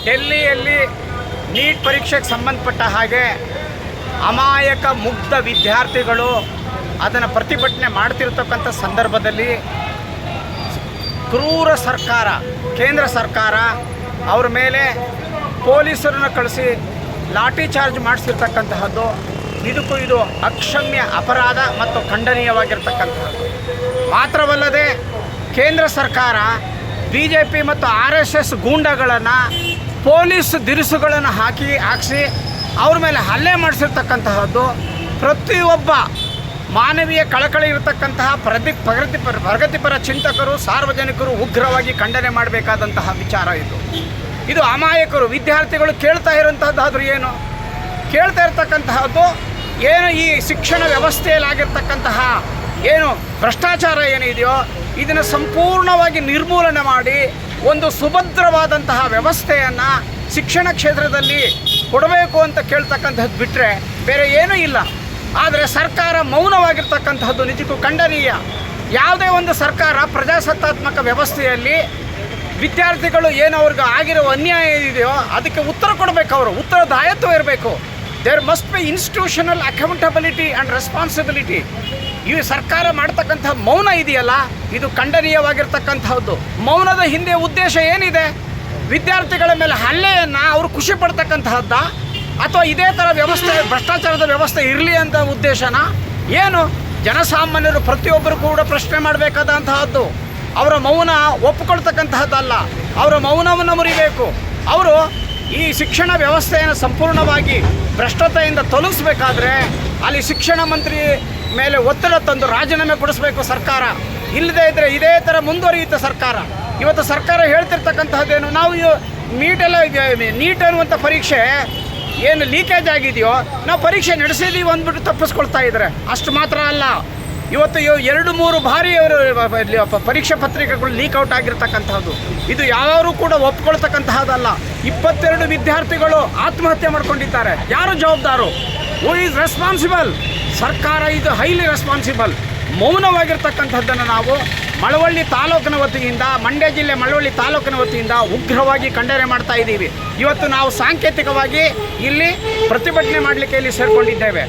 ಡೆಲ್ಲಿಯಲ್ಲಿ neat ಪರೀಕ್ಷೆಗೆ ಸಂಬಂಧಪಟ್ಟ ಹಾಗೆ ಅಮಾಯಕ ಮುಗ್ಧ ವಿದ್ಯಾರ್ಥಿಗಳು ಅದನ್ನು ಪ್ರತಿಭಟನೆ ಮಾಡ್ತಿರ್ತಕ್ಕಂಥ ಸಂದರ್ಭದಲ್ಲಿ ಕ್ರೂರ ಸರ್ಕಾರ, ಕೇಂದ್ರ ಸರ್ಕಾರ ಅವ್ರ ಮೇಲೆ ಪೊಲೀಸರನ್ನು ಕಳಿಸಿ ಲಾಠಿ ಚಾರ್ಜ್ ಮಾಡಿಸಿರ್ತಕ್ಕಂತಹದ್ದು ಇದು ಅಕ್ಷಮ್ಯ ಅಪರಾಧ ಮತ್ತು ಖಂಡನೀಯವಾಗಿರ್ತಕ್ಕಂಥದ್ದು. ಮಾತ್ರವಲ್ಲದೆ ಕೇಂದ್ರ ಸರ್ಕಾರ BJP ಮತ್ತು RSS ಗೂಂಡಗಳನ್ನು ಪೊಲೀಸ್ ದಿರಿಸುಗಳನ್ನು ಹಾಕಿಸಿ ಅವ್ರ ಮೇಲೆ ಹಲ್ಲೆ ಮಾಡಿಸಿರ್ತಕ್ಕಂತಹದ್ದು ಪ್ರತಿಯೊಬ್ಬ ಮಾನವೀಯ ಕಳಕಳಿ ಇರತಕ್ಕಂತಹ ಪ್ರಗತಿಪರ ಚಿಂತಕರು, ಸಾರ್ವಜನಿಕರು ಉಗ್ರವಾಗಿ ಖಂಡನೆ ಮಾಡಬೇಕಾದಂತಹ ವಿಚಾರ ಇದು ಅಮಾಯಕರು ವಿದ್ಯಾರ್ಥಿಗಳು ಕೇಳ್ತಾ ಇರೋಂಥದ್ದಾದರೂ ಏನು ಕೇಳ್ತಾ ಇರ್ತಕ್ಕಂತಹದ್ದು ಏನು ಈ ಶಿಕ್ಷಣ ವ್ಯವಸ್ಥೆಯಲ್ಲಾಗಿರ್ತಕ್ಕಂತಹ ಏನು ಭ್ರಷ್ಟಾಚಾರ ಏನಿದೆಯೋ ಇದನ್ನು ಸಂಪೂರ್ಣವಾಗಿ ನಿರ್ಮೂಲನೆ ಮಾಡಿ ಒಂದು ಸುಭದ್ರವಾದಂತಹ ವ್ಯವಸ್ಥೆಯನ್ನು ಶಿಕ್ಷಣ ಕ್ಷೇತ್ರದಲ್ಲಿ ಕೊಡಬೇಕು ಅಂತ ಕೇಳ್ತಕ್ಕಂಥದ್ದು ಬಿಟ್ಟರೆ ಬೇರೆ ಏನೂ ಇಲ್ಲ. ಆದರೆ ಸರ್ಕಾರ ಮೌನವಾಗಿರ್ತಕ್ಕಂಥದ್ದು ನಿಜಕ್ಕೂ ಖಂಡನೀಯ. ಯಾವುದೇ ಒಂದು ಸರ್ಕಾರ ಪ್ರಜಾಸತ್ತಾತ್ಮಕ ವ್ಯವಸ್ಥೆಯಲ್ಲಿ ವಿದ್ಯಾರ್ಥಿಗಳು ಏನು ಅವ್ರಿಗೆ ಆಗಿರೋ ಅನ್ಯಾಯ ಇದೆಯೋ ಅದಕ್ಕೆ ಉತ್ತರ ಕೊಡಬೇಕು, ಅವರು ಉತ್ತರದಾಯತ್ವ ಇರಬೇಕು. There must be institutional accountability and responsibility. ಈ ಸರ್ಕಾರ ಮಾಡ್ತಕ್ಕಂಥ ಮೌನ ಇದೆಯಲ್ಲ ಇದು ಖಂಡನೀಯವಾಗಿರ್ತಕ್ಕಂಥದ್ದು. ಮೌನದ ಹಿಂದೆ ಉದ್ದೇಶ ಏನಿದೆ? ವಿದ್ಯಾರ್ಥಿಗಳ ಮೇಲೆ ಹಲ್ಲೆಯನ್ನು ಅವರು ಖುಷಿ ಪಡ್ತಕ್ಕಂತಹದ್ದ ಅಥವಾ ಇದೇ ಥರ ವ್ಯವಸ್ಥೆ ಭ್ರಷ್ಟಾಚಾರದ ವ್ಯವಸ್ಥೆ ಇರಲಿ ಅಂತ ಉದ್ದೇಶನ ಏನು? ಜನಸಾಮಾನ್ಯರು ಪ್ರತಿಯೊಬ್ಬರು ಕೂಡ ಪ್ರಶ್ನೆ ಮಾಡಬೇಕಾದಂತಹದ್ದು. ಅವರ ಮೌನ ಒಪ್ಪಿಕೊಳ್ತಕ್ಕಂತಹದ್ದಲ್ಲ, ಅವರ ಮೌನವನ್ನು ಮುರಿಬೇಕು. ಅವರು ಈ ಶಿಕ್ಷಣ ವ್ಯವಸ್ಥೆಯನ್ನು ಸಂಪೂರ್ಣವಾಗಿ ಭ್ರಷ್ಟತೆಯಿಂದ ತೊಲಗಿಸ್ಬೇಕಾದ್ರೆ ಅಲ್ಲಿ ಶಿಕ್ಷಣ ಮಂತ್ರಿ ಮೇಲೆ ಒತ್ತಡ ತಂದು ರಾಜೀನಾಮೆ ಕೊಡಿಸ್ಬೇಕು ಸರ್ಕಾರ. ಇಲ್ಲದೇ ಇದ್ದರೆ ಇದೇ ಥರ ಮುಂದುವರಿಯುತ್ತೆ ಸರ್ಕಾರ. ಇವತ್ತು ಸರ್ಕಾರ ಹೇಳ್ತಿರ್ತಕ್ಕಂತಹದ್ದೇನು, ನಾವು ನೀಟ್ ಅನ್ನುವಂಥ ಪರೀಕ್ಷೆ ಏನು ಲೀಕೇಜ್ ಆಗಿದೆಯೋ ನಾವು ಪರೀಕ್ಷೆ ನಡೆಸಿದ್ದೀವಿ ಅಂದ್ಬಿಟ್ಟು ತಪ್ಪಿಸ್ಕೊಳ್ತಾ ಇದ್ದಾರೆ. ಅಷ್ಟು ಮಾತ್ರ ಅಲ್ಲ, ಇವತ್ತು 2-3 ಬಾರಿ ಪರೀಕ್ಷಾ ಪತ್ರಿಕೆಗಳು ಲೀಕ್ಔಟ್ ಆಗಿರ್ತಕ್ಕಂಥದ್ದು ಇದು ಯಾರು ಕೂಡ ಒಪ್ಕೊಳ್ತಕ್ಕಂತಹದ್ದಲ್ಲ. 22 ವಿದ್ಯಾರ್ಥಿಗಳು ಆತ್ಮಹತ್ಯೆ ಮಾಡ್ಕೊಂಡಿದ್ದಾರೆ. ಯಾರು ಜವಾಬ್ದಾರು? Who is responsible? ಸರ್ಕಾರ ಇದು ಹೈಲಿ ರೆಸ್ಪಾನ್ಸಿಬಲ್. ಮೌನವಾಗಿರ್ತಕ್ಕಂಥದ್ದನ್ನು ನಾವು ಮಳವಳ್ಳಿ ತಾಲೂಕಿನ ವತಿಯಿಂದ, ಮಂಡ್ಯ ಜಿಲ್ಲೆ ಮಳವಳ್ಳಿ ತಾಲೂಕಿನ ವತಿಯಿಂದ ಉಗ್ರವಾಗಿ ಖಂಡನೆ ಮಾಡ್ತಾ ಇದ್ದೀವಿ. ಇವತ್ತು ನಾವು ಸಾಂಕೇತಿಕವಾಗಿ ಇಲ್ಲಿ ಪ್ರತಿಭಟನೆ ಮಾಡಲಿಕ್ಕೆ ಇಲ್ಲಿ ಸೇರಿಕೊಂಡಿದ್ದೇವೆ.